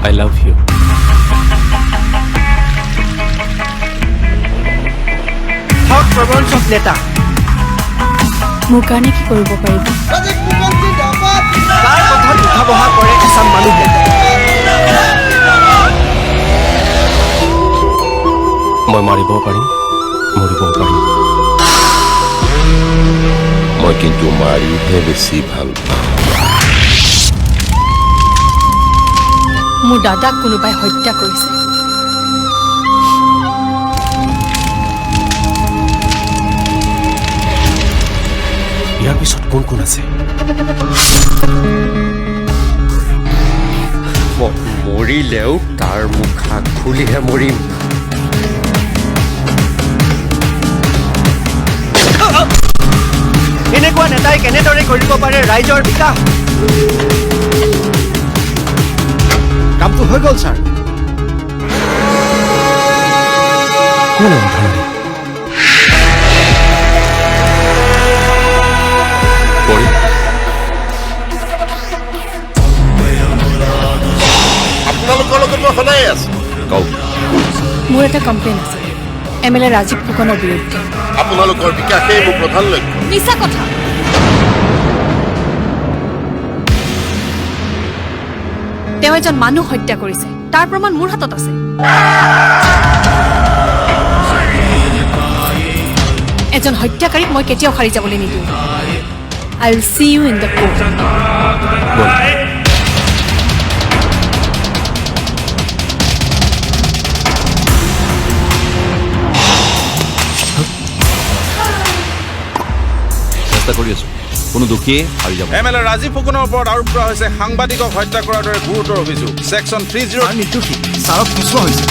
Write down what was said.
I love you. হক প্ৰবঞ্চক নেতা মোৰ কাৰণে কি কৰিব পাৰিব তাৰ কথাত উঠা বহা কৰে এচাম মানুহে মই মাৰিব পাৰিম মৰিব পাৰিম মই কিন্তু মাৰিহে বেছি ভাল পাওঁ মোৰ দাদাক কোনোবাই হত্যা কৰিছে ইয়াৰ পিছত কোন কোন আছে মৰিলেও তাৰ মুখা খুলিহে মৰিম এনেকুৱা নেতাই কেনেদৰে কৰিব পাৰে ৰাইজৰ বিকাশ কামটো হৈ গ'ল ছাৰ কোন অন্ধনী আপোনালোকৰ লগত মই সদায় আছো কওক মোৰ এটা কমপ্লেইন আছে MLA ৰাজীৱ ফুকনৰ বিৰুদ্ধে আপোনালোকৰ বিকাশেই মোৰ প্ৰধান লক্ষ্য মিছা কথা তেওঁ এজন মানুহ হত্যা কৰিছে তাৰ প্ৰমাণ মোৰ হাতত আছে এজন হত্যাকাৰীক মই কেতিয়াও হাৰি যাবলৈ নিদিওঁ I will see you in the court. চেষ্টা কৰি আছো কোনো দুখীয়ে হাৰি যাব MLA ৰাজীৱ ফুকনৰ ওপৰত আৰোপ কৰা হৈছে সাংবাদিকক হত্যা কৰাৰ দৰে গুৰুতৰ অভিযোগ সেকশ্যন 30 নিৰ্দোষী ছাৰক ফচুৱা হৈছে